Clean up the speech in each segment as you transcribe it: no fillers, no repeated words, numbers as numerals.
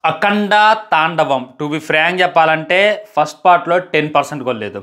Akhanda Thandavam to be frank చెప్పాలంటే first పార్ట్లో 10% కూడా లేదు.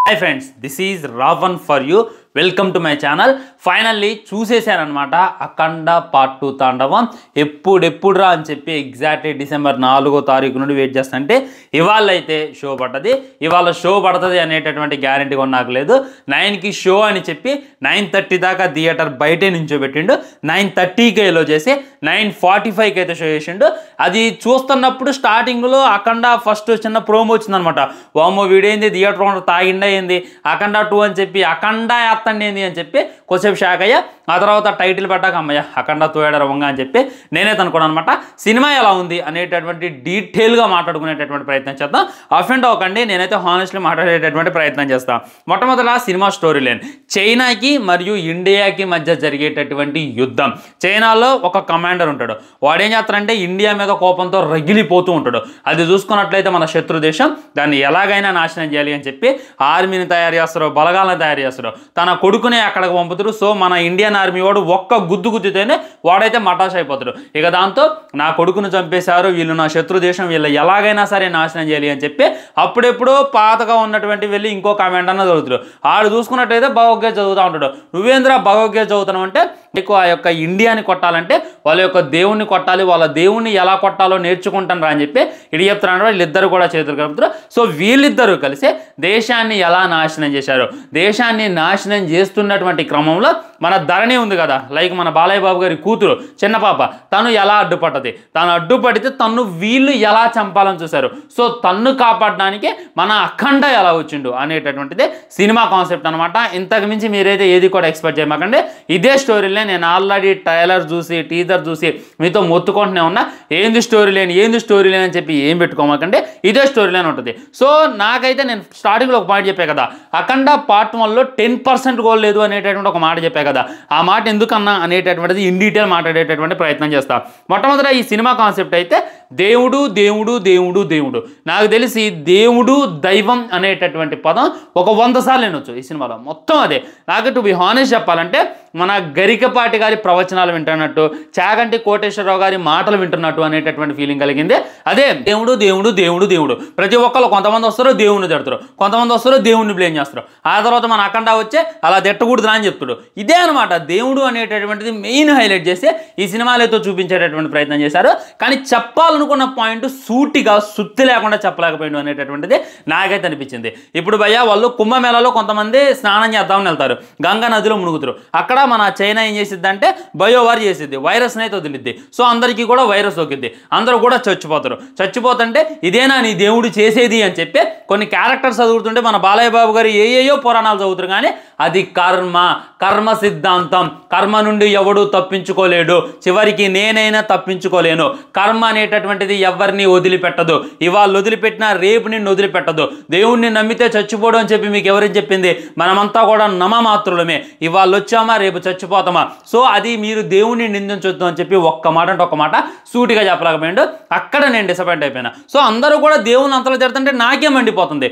Hi friends, this is Ravan for you. Welcome to my channel. Finally చూసేసానమాట Akhanda part 2 Thandavam. ఎప్పుడు రా అని చెప్పి ఎగ్జాక్ట్లీ డిసెంబర్ 4వ తారీఖు నుండి వెయిట్ చేస్తుంటే ఇవాళ అయితే షో పడ్డది. ఇవాళ షో పడుతుంది అనేటటువంటి గ్యారంటీ కూడా నాకు లేదు. 9కి షో అని చెప్పి 9:30 దాకా థియేటర్ బయటే నించోబెట్టిండు. 9:30కి ఎలో చేసి 9:45కి అయితే షో చేసిండు. అది చూస్తున్నప్పుడు స్టార్టింగ్లో అఖండ ఫస్ట్ చిన్న ప్రోమో వచ్చిందనమాట. వామ్మో వీడేంది థియేటర్ తాగిండా ఏంది అఖండ 2 అని చెప్పి అఖండ యాత్తండి ఏంది అని చెప్పి కొంచెంసేపు షాక్ అయ్యా. ఆ తర్వాత టైటిల్ పెట్టాక అమ్మయ్య అఖండ తోయాడర వంగ అని చెప్పి నేనైతే అనుకున్నాను అనమాట. సినిమా ఎలా ఉంది అనేటటువంటి డీటెయిల్గా మాట్లాడుకునేటటువంటి ప్రయత్నం చేద్దాం. అఫెండ్ అవ్వకండి, నేనైతే హానెస్ట్లీ మాట్లాడేటటువంటి ప్రయత్నం చేస్తాను. మొట్టమొదట సినిమా స్టోరీ లైన్. చైనాకి మరియు ఇండియాకి మధ్య జరిగేటటువంటి యుద్ధం. చైనాలో ఒక కమాండర్ ఉంటాడు. వాడు ఏం చేస్తాడంటే ఇండియా మీద కోపంతో రగిలిపోతూ ఉంటాడు. అది చూసుకున్నట్లయితే మన శత్రు దేశం దాన్ని ఎలాగైనా నాశనం చేయాలి అని చెప్పి ఆర్మీని తయారు చేస్తారు, బలగాలను తయారు చేస్తారు, తన కొడుకునే అక్కడికి పంపుతారు. సో మన ఇండియన్ ఆర్మీ వాడు ఒక్క గుద్దుతేనే వాడైతే మటాష్ అయిపోతాడు. ఇక దాంతో నా కొడుకును చంపేశారు, వీళ్ళు నా శత్రు దేశం, వీళ్ళు ఎలాగైనా సరే నాశనం చేయాలి అని చెప్పి అప్పుడెప్పుడో పాతగా ఉన్నటువంటి వెళ్ళి ఇంకో కామెంట్ అన్న చదువుతాడు. ఆడు చూసుకున్నట్టయితే భగవద్గీత చదువుతూ ఉంటాడు. నువ్వేంద్ర భగవద్గీత చదువుతావు అంటే నీకు ఆ యొక్క ఇండియాని కొట్టాలంటే వాళ్ళ యొక్క దేవుణ్ణి కొట్టాలి, వాళ్ళ దేవుణ్ణి ఎలా కొట్టాలో నేర్చుకుంటాను రా అని చెప్పి ఇది చెప్తున్నాడు. వీళ్ళిద్దరు కూడా చేతులు కలుపుతారు. సో వీళ్ళిద్దరూ కలిసి దేశాన్ని ఎలా నాశనం చేశారు. దేశాన్ని నాశనం చేస్తున్నటువంటి క్రమంలో మన ధరణి ఉంది కదా, లైక్ మన బాలయ్య బాబు గారి కూతురు చిన్న పాప, తను ఎలా అడ్డుపడ్డది, తను అడ్డుపడితే తను వీళ్ళు ఎలా చంపాలని చూశారు. సో తన్ను కాపాడడానికి మన అఖండ ఎలా వచ్చిండు అనేటటువంటిది సినిమా కాన్సెప్ట్ అనమాట. ఇంతకు మించి మీరైతే ఏది కూడా ఎక్స్పెక్ట్ చేయమాకండి. ఇదే స్టోరీలే నేను ఆల్రెడీ ట్రైలర్ చూసి టీజర్ చూసి మీతో మొత్తుకుంటూనే ఉన్నా. ఏంది స్టోరీ లేని అని చెప్పి ఏం పెట్టుకోమాకండి, ఇదే స్టోరీ లైన్ ఉంటుంది. సో నాకైతే నేను స్టార్టింగ్లో ఒక పాయింట్ చెప్పే కదా, అఖండ పార్ట్ 1లో 10% కూడా లేదు అనేటటువంటి ఒక మాట చెప్పే కదా. ఆ మాట ఎందుకన్నా అనేటటువంటిది ఇన్ డీటెయిల్ మాట్లాడేటటువంటి ప్రయత్నం చేస్తా. మొట్టమొదట ఈ సినిమా కాన్సెప్ట్ అయితే దేవుడు దేవుడు దేవుడు దేవుడు. నాకు తెలిసి దేవుడు దైవం అనేటటువంటి పదం ఒక 100 సార్లు వినొచ్చు ఈ సినిమాలో. మొత్తం అదే. నాకు టు బి హానెస్ట్ చెప్పాలంటే మన గరికపాటి గారి ప్రవచనాలు వింటున్నట్టు, చాగంటి కోటేశ్వరరావు గారి మాటలు వింటున్నట్టు అనేటటువంటి ఫీలింగ్ కలిగింది. అదే దేవుడు దేవుడు దేవుడు దేవుడు. ప్రతి ఒక్కరు కొంతమంది వస్తారు దేవుణ్ణి తిడతారు, కొంతమంది వస్తారు దేవుణ్ణి బ్లేమ్ చేస్తారు. ఆ తర్వాత మన అఖండ వచ్చే అలా తిట్టకూడదు అని చెప్తాడు. ఇదే అనమాట దేవుడు అనేటటువంటిది మెయిన్ హైలైట్ చేసి ఈ సినిమాలతో చూపించేటటువంటి ప్రయత్నం చేశారు. కానీ చెప్పాలనుకున్న పాయింట్ సూటిగా సుత్తి లేకుండా చెప్పలేకపోయింది అనేటటువంటిది నాకైతే అనిపించింది. ఇప్పుడు భయ్యా వాళ్ళు కుంభమేళాలో కొంతమంది స్నానం చేద్దామని వెళ్తారు, గంగా నదిలో మునుగుతారు. అక్కడ మన చైనా ఏం చేసిద్ది అంటే బయోవార్ చేసిద్ది, వైరస్ని అయితే వదిలిద్ది. సో అందరికీ కూడా వైరస్ సోకిద్ది, అందరూ కూడా చచ్చిపోతారు. చచ్చిపోతుంటే ఇదేనా నీ దేవుడు చేసేది అని చెప్పి కొన్ని క్యారెక్టర్స్ చదువుతుంటే మన బాలయ్య బాబు గారు ఏయో పురాణాలు చదువుతారు. కానీ అది కర్మ సిద్ధాంతం. కర్మ నుండి ఎవడు తప్పించుకోలేడు, చివరికి నేనైనా తప్పించుకోలేను. కర్మ అనేటటువంటిది ఎవరిని వదిలిపెట్టదు. ఇవాళ వదిలిపెట్టినా రేపు నిన్ను వదిలిపెట్టదు. దేవుణ్ణి నమ్మితే చచ్చిపోవడం అని చెప్పి మీకు ఎవరికి చెప్పింది? మనమంతా కూడా నమమాత్రులమే. ఇవాళ వచ్చామా రేపు చచ్చిపోతామా. సో అది మీరు దేవుణ్ణి నిందించొద్దు అని చెప్పి ఒక్క మాట అంటే ఒక్క మాట సూటిగా చెప్పలేకపోయాడు. అక్కడ నేను డిసప్పాయింట్ అయిపోయినా. సో అందరూ కూడా దేవుని అంతలో తిడుతుంటే నాకే మండిపోతుంది.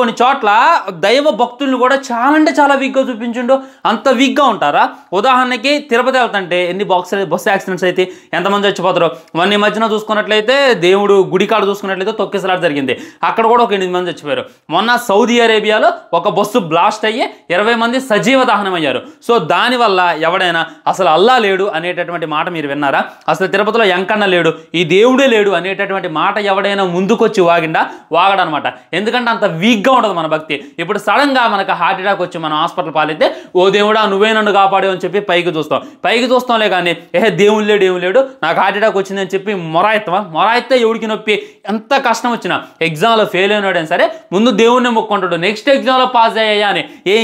కొన్ని చోట్ల దైవ భక్తుల్ని కూడా చాలా అంటే చాలా వీక్గా చూపించిండు. అంత వీక్గా ఉంటారా? ఉదాహరణకి తిరుపతి వెళ్తుంటే ఎన్ని బస్సు యాక్సిడెంట్స్ అయితే ఎంతమంది చచ్చిపోతారు. ఈ మధ్యన చూసుకున్నట్లయితే దేవుడు గుడికాడ చూసుకున్నట్లయితే తొక్కిసలాట జరిగింది, అక్కడ కూడా ఒక 8 మంది చచ్చిపోయారు. మొన్న సౌదీ అరేబియాలో ఒక బస్సు బ్లాస్ట్ అయ్యి 20 మంది సజీవ దహనం అయ్యారు. సో దానివల్ల ఎవడైనా అసలు అల్లా లేడు అనేటటువంటి మాట మీరు విన్నారా? అసలు తిరుపతిలో ఎంకన్న లేడు, ఈ దేవుడే లేడు అనేటటువంటి మాట ఎవడైనా ముందుకొచ్చి వాగడనమాట. ఎందుకంటే అంత వీక్గా ఉంటుంది మన భక్తి. ఇప్పుడు సడన్గా మనకు హార్ట్ అటాక్ వచ్చి మనం హాస్పిటల్ పాలైతే ఓ దేవుడా నువ్వే నన్ను కాపాడు అని చెప్పి పైకి చూస్తాంలే కానీ దేవుడు లేడు నాకు హార్ట్ అటాక్ వచ్చిందని చెప్పి మొరాయితే ఎవడికి నొప్పి ఎంత కష్టం వచ్చినా ఎగ్జామ్లో ఫెయిల్ అయినాడని సరే ముందు దేవుణ్ణి మొక్కుంటాడు. నెక్స్ట్ ఎగ్జామ్లో పాస్ అయ్యా అని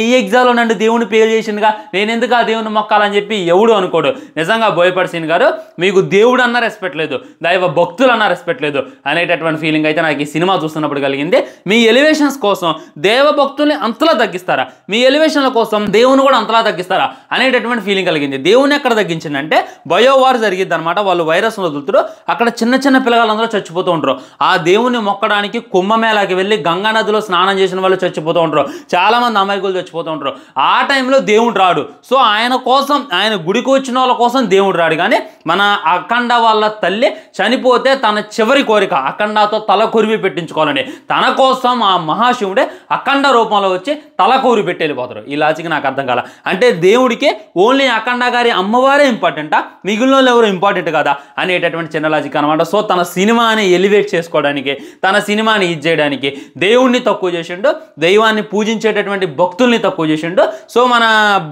ఈ ఎగ్జామ్లో నన్ను దేవుని ఫెయిల్ చేసిందిగా నేను ఎందుకు ఆ దేవుని మొక్కాలని చెప్పి ఎవడు అనుకోడు. నిజంగా బోయపాటి సీన్ గారు మీకు దేవుడు అన్న రెస్పెక్ట్ లేదు, దైవ భక్తులు అన్న రెస్పెక్ట్ లేదు అనేటటువంటి ఫీలింగ్ అయితే నాకు ఈ సినిమా చూస్తున్నప్పుడు కలిగింది. మీ ఎలివేషన్స్ కోసం దేవ భక్తుల్ని అంతలా తగ్గిస్తారా, మీ ఎలివేషన్ల కోసం దేవుని కూడా అంతలా తగ్గిస్తారా అనేటటువంటి ఫీలింగ్ కలిగింది. దేవుని ఎక్కడ తగ్గించిందంటే బయోవార్ జరిగిద్ది అనమాట. వాళ్ళు వైరస్ వదులుతారు, అక్కడ చిన్న చిన్న పిల్లగాళ్ళందరూ చచ్చిపోతూ ఉంటారు. ఆ దేవుణ్ణి మొక్కడానికి కుంభమేళాకి వెళ్ళి గంగా నదిలో స్నానం చేసిన వాళ్ళు చచ్చిపోతూ ఉంటారు. చాలామంది అమాయకులు చచ్చిపోతూ ఉంటారు. ఆ టైంలో దేవుడు రాడు. సో ఆయన కోసం, ఆయన గుడికి వచ్చిన వాళ్ళ కోసం దేవుడు రాడు. కానీ మన అఖండ వాళ్ళ తల్లి చనిపోతే తన చివరి కోరిక అఖండతో తల కొరివి పెట్టించుకోవాలని, తన కోసం ఆ మహాశివుడే అఖండ రూపంలో వచ్చి తల కొరివి పెట్టి వెళ్ళిపోతారు. ఈ లాజిక్ నాకు అర్థం కాల. అంటే దేవుడికి ఓన్లీ అఖండ గారి అమ్మవారే ఇంపార్టెంటా, మిగిలిన వాళ్ళు ఎవరు ఇంపార్టెంట్ కదా అనేటటువంటి చిన్న లాజిక్ అనమాట. సో తన సినిమాని ఎలివేట్ చేసుకోవడానికి, తన సినిమాని ఇది చేయడానికి దేవుణ్ణి తక్కువ చేసిండు, దైవాన్ని పూజించేటటువంటి భక్తుల్ని తక్కువ చేసిండు. సో మన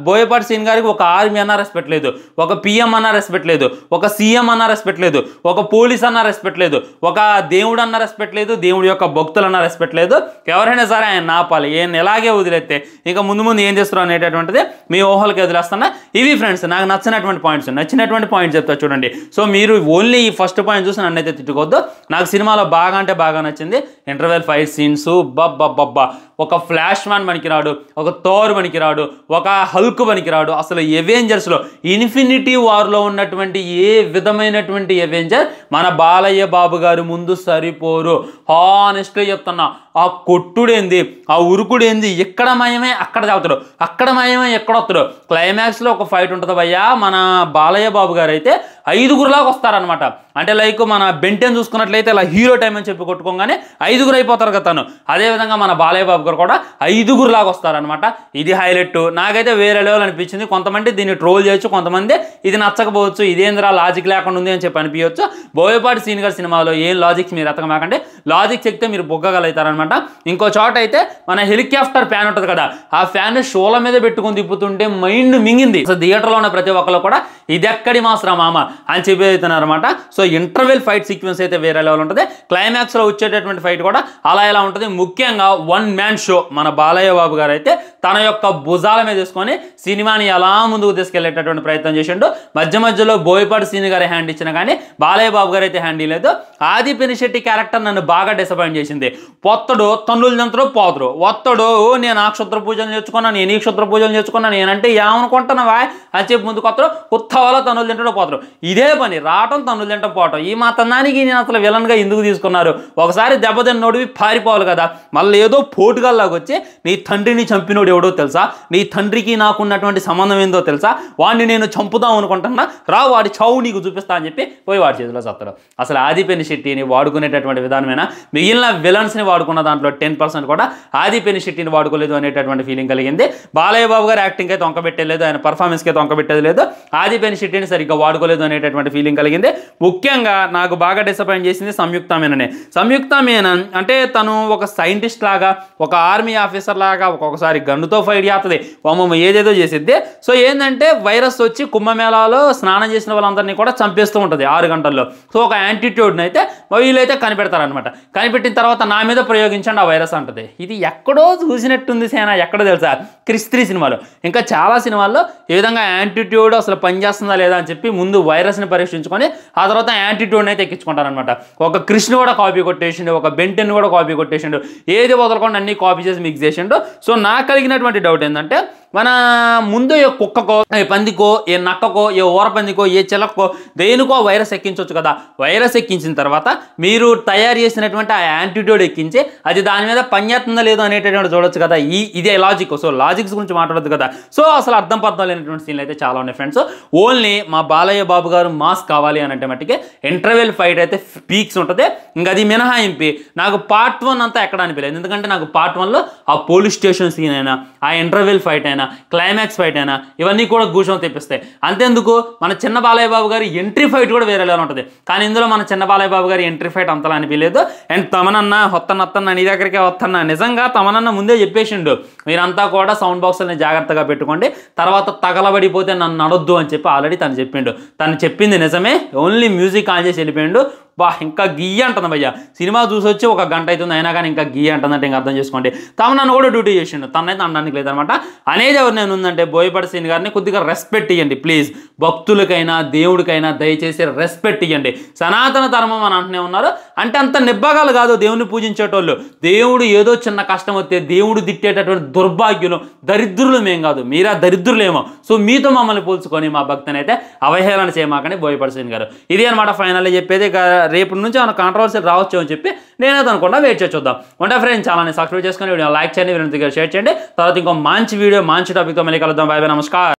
బోయపాటి సీన్ గారికి ఒక ఆర్మీ అన్నా రెస్పెక్ట్ లేదు, ఒక పిఎం అన్నా రెస్పెక్ట్ లేదు, ఒక సీఎం అన్నా రెస్పెక్ట్ లేదు, ఒక పోలీస్ అన్నా రెస్పెక్ట్ లేదు, ఒక దేవుడు అన్న రెస్పెక్ట్ లేదు, దేవుడి యొక్క భక్తులన్నా రెస్పెక్ట్ లేదు. ఎవరైనా సరే ఆయన ఆపాలి. ఏం ఎలాగే వదిలేస్తే ఇంకా ముందు ముందు ఏం చేస్తారు అనేటటువంటిది మీ ఊహలకి వదిలేస్తున్నా. ఇవి ఫ్రెండ్స్ నాకు నచ్చినటువంటి పాయింట్స్. నచ్చినటువంటి పాయింట్స్ చెప్తా చూడండి. సో మీరు ఓన్లీ ఈ ఫస్ట్ పాయింట్ చూసి నన్ను అయితే తిట్టుకోవద్దు. నాకు సినిమాలో బాగా అంటే బాగా నచ్చింది ఇంటర్వెల్ ఫైట్ సీన్స్. బబ్బా ఒక ఫ్లాష్ మ్యాన్ పనికిరాడు, ఒక థోర్ పనికిరాడు, ఒక హల్క్ పనికిరాడు. అసలు ఎవెంజర్స్లో ఇన్ఫినిటీ వార్లో ఉన్నటువంటి ఏ విధమైనటువంటి ఎవెంజర్ మన బాలయ్య బాబు గారు ముందు సరిపోరు. హానెస్ట్గా చెప్తున్నా. ఆ కొట్టుడేంది, ఆ ఉరుకుడేంది, ఎక్కడ మయమే అక్కడ చదువుతాడు, అక్కడ మయమే ఎక్కడ వస్తాడు. క్లైమాక్స్లో ఒక ఫైట్ ఉంటుంది భయ్యా. మన బాలయ్య బాబు గారు అయితే 5గురులాగా వస్తారనమాట. అంటే లైక్ మన బెంటెన్ చూసుకున్నట్లయితే ఇలా హీరో టైం అని చెప్పి కొట్టుకోగానే 5గురు అయిపోతారు కదా తను. అదేవిధంగా మన బాలయ్య బాబు గారు కూడా 5గురులాగా వస్తారనమాట. ఇది హైలైట్. నాకైతే వేరే లెవెల్ అనిపించింది. కొంతమంది దీన్ని ట్రోల్ చేయొచ్చు, కొంతమంది ఇది నచ్చకపోవచ్చు, ఇదేంద్రా లాజిక్ లేకుండా ఉంది అని చెప్పి అనిపించవచ్చు. బోయపాటి సీన్ గారి సినిమాలో ఏం లాజిక్స్ మీరు ఎతకమాకండి. లాజిక్ చెప్తే మీరు బొగ్గగలుగుతారనమాట. ఇంకో చోట అయితే మన హెలికాప్టర్ ఫ్యాన్ ఉంటుంది కదా, ఆ ఫ్యాన్ షోల మీద పెట్టుకుని తిప్పుతుంటే మైండ్ మింగింది. సో థియేటర్లో ఉన్న ప్రతి ఒక్కరు కూడా ఇది ఎక్కడి మాస్రా మామ అని చెప్పి అవుతున్నారు అనమాట. సో ఇంటర్వెల్ ఫైట్ సీక్వెన్స్ అయితే వేరే లెవెల్ ఉంటుంది. క్లైమాక్స్లో వచ్చేటటువంటి ఫైట్ కూడా అలా ఎలా ఉంటుంది. ముఖ్యంగా వన్ మ్యాన్ షో మన బాలయ్య బాబు గారు అయితే తన యొక్క భుజాల మీద తీసుకొని సినిమాని ఎలా ముందుకు తీసుకెళ్లేటటువంటి ప్రయత్నం చేసిండు. మధ్యలో బోయపాటి సీన్ గారి హ్యాండ్ ఇచ్చినా కానీ బాలయ్య బాబు గారు అయితే హ్యాండ్ ఇవ్వలేదు. ఆది పినిశెట్టి క్యారెక్టర్ నన్ను బాగా డిసప్పాయింట్ చేసింది. పొత్తడు తన్నులు జంతులు పోతుడు, ఒత్తడు నేను ఆ క్షుద్ర పూజలు నేర్చుకున్నాను, నేను ఈ క్షుద్ర పూజలు నేర్చుకున్నాను, నేనంటే ఏమనుకుంటున్నావా అని చెప్పి ముందుకు వస్తాడు. ఉత్తవాలో తన్నులు తింటాడు పోతాడు. ఇదే పని రావటం తన్నులు తింటం పోవటం. ఈ మాత్రానికి నేను అసలు విలన్గా ఎందుకు తీసుకున్నారు? ఒకసారి దెబ్బతిన్నోడివి పారిపోవాలి కదా. మళ్ళీ ఏదో పోటుగాల్లాగా వచ్చి నీ తండ్రిని చంపినోడు ఎవడో తెలుసా, నీ తండ్రికి నాకున్నటువంటి సంబంధం ఏందో తెలుసా, వాడిని నేను చంపుదాం అనుకుంటున్నా, రా వాడి చావు నీకు చూపిస్తా అని చెప్పి పోయి వాడి చేతిలో చస్తాడు. అసలు ఆది పినిశెట్టిని వాడుకునేటటువంటి విధానమైనా మిగిలిన విలన్స్ని వాడుకున్న దాంట్లో 10% కూడా ఆది పినిశెట్టిని వాడుకోలేదు అనేటటువంటి ఫీలింగ్ కలిగింది. బాలయ్య బాబు గారు యాక్టింగ్కి అయితే వంకబెట్టలేదు, ఆయన పర్ఫార్మెన్స్కి అయితే వంకబెట్టేది లేదు, ఆది పినిశెట్టిని సరిగ్గా వాడుకోలేదు అనేటటువంటి ఫీలింగ్ కలిగింది. ముఖ్యంగా నాకు బాగా డిసప్పాయింట్ చేసింది సంయుక్త మీననే. సంయుక్త మీనన్ అంటే తను ఒక సైంటిస్ట్ లాగా, ఒక ఆర్మీ ఆఫీసర్ లాగా ఒక్కొక్కసారి గన్నుతో ఫైట్ చేస్తుంది, ఏదేదో చేసిద్ది. సో ఏంటంటే వైరస్ వచ్చి కుంభమేళాలో స్నానం చేసిన వాళ్ళందరినీ కూడా చంపేస్తూ ఉంటుంది 6 గంటల్లో. సో ఒక యాంటీట్యూడ్ని అయితే వీళ్ళైతే కనిపెడతారనమాట. కనిపెట్టిన తర్వాత నా మీద ప్రయోగించండి ఆ వైరస్ అంటది. ఇది ఎక్కడో చూసినట్టుంది సేన, ఎక్కడ తెలుసా? క్రిస్ 3 సినిమాలో, ఇంకా చాలా సినిమాల్లో ఈ విధంగా యాంటీట్యూడ్ అసలు పనిచేస్తుందా లేదా అని చెప్పి ముందు వైరస్ని పరీక్షించుకొని ఆ తర్వాత యాంటీట్యూడ్ని అయితే ఎక్కించుకుంటారనమాట. ఒక క్రిష్ని కూడా కాపీ కొట్టేసిండు, ఒక బెంటెన్ కూడా కాపీ కొట్టేసిండు, ఏది వదలకుండా అన్ని కాపీ చేసి మిక్స్ చేసిండు. సో నాకు కలిగినటువంటి డౌట్ ఏంటంటే మన ముందు ఏ కుక్కకో, ఏ పందికో, ఏ నక్కకో, ఏ ఊరపందికో, ఏ చిలకో దేనికో వైరస్ ఎక్కించవచ్చు కదా. వైరస్ ఎక్కించిన తర్వాత మీరు తయారు చేసినటువంటి ఆ యాంటీట్యూడ్ ఎక్కించి అది దాని మీద పనిచేస్తుందా లేదో అనేటటువంటి చూడొచ్చు కదా. ఇదే లాజిక్. సో లాజిక్స్ గురించి మాట్లాడదు కదా. సో అసలు అర్థం లేనటువంటి సీన్లు అయితే చాలా ఉన్నాయి ఫ్రెండ్స్. ఓన్లీ మా బాలయ్య బాబు గారు మాస్ కావాలి అని అంటే మట్టికి ఇంటర్వెల్ ఫైట్ అయితే పీక్స్ ఉంటుంది. ఇంకా అది మినహాయింపి నాకు పార్ట్ 1 అంతా ఎక్కడ అనిపించలేదు. ఎందుకంటే నాకు పార్ట్ 1లో ఆ పోలీస్ స్టేషన్ సీన్ అయినా, ఆ ఇంటర్వెల్ ఫైట్ అయినా, క్లైమాక్స్ ఫైట్ అయినా ఇవన్నీ కూడా గూషం తెప్పిస్తాయి. అంతేందుకు మన చిన్న బాలయ్య బాబు గారి ఎంట్రీ ఫైట్ కూడా వేరేలా ఉంటుంది. కానీ ఇందులో మన చిన్న బాలయ్య బాబు గారి ఎంట్రీ ఫైట్ అంతలా అనిపించలేదు. అండ్ తమనన్న వత్తన్న నీ దగ్గరికే వస్తున్నా, నిజంగా తమనన్న ముందే చెప్పేసిండు మీరంతా కూడా సౌండ్ బాక్స్ని జాగ్రత్తగా పెట్టుకోండి, తర్వాత తగలబడిపోతే నన్ను నడొద్దు అని చెప్పి ఆల్రెడీ తను చెప్పిండు. తను చెప్పింది నిజమే. ఓన్లీ మ్యూజిక్ ఆన్ చేసి వెళ్ళిపోయిండు. ఇంకా గీయ అంటుంది భయ్య. సినిమా చూసి వచ్చి 1 గంట అవుతుంది అయినా కానీ ఇంకా గీయ అంటుందంటే ఇంకా అర్థం చేసుకోండి. తమనన్న కూడా డ్యూటీ చేసిండు, తనైతే అనడానికి లేదనమాట. అనేది ఎవరు నేను ఉందంటే బోయపాటి సీన్ గారిని కొద్దిగా రెస్పెక్ట్ ఇవ్వండి ప్లీజ్. భక్తులకైనా దేవుడికైనా దయచేసి రెస్పెక్ట్ ఇవ్వండి. సనాతన ధర్మం అని అంటూనే ఉన్నారు. అంటే అంత నిబ్బగాలు కాదు దేవుని పూజించేటోళ్ళు. దేవుడు ఏదో చిన్న కష్టం వస్తే దేవుడు తిట్టేటటువంటి దుర్భాగ్యులు, దరిద్రులు మేం కాదు, మీరా దరిద్రులేమో. సో మీతో మమ్మల్ని పోల్చుకొని మా భక్తిని అయితే అవహేళన చేయమాకని బోయపాటి సీన్ గారు. ఇది అనమాట ఫైనల్లీ చెప్పేది. రేపు నుంచి ఏమైనా కాంట్రవర్సీ రావచ్చు అని చెప్పి నేనైతే అనుకుంటా వెయిట్ చేసి చూద్దాం. ఉంటే ఫ్రెండ్స్ ఛానల్ని సబ్స్క్రైబ్ చేసుకొని వీడియో లైక్ చేయండి, వీడియో షేర్ చేయండి. తర్వాత ఇంకో మంచి వీడియో మంచి టాపిక్తో మళ్ళీ కలుద్దాం. బై బై, నమస్కారం.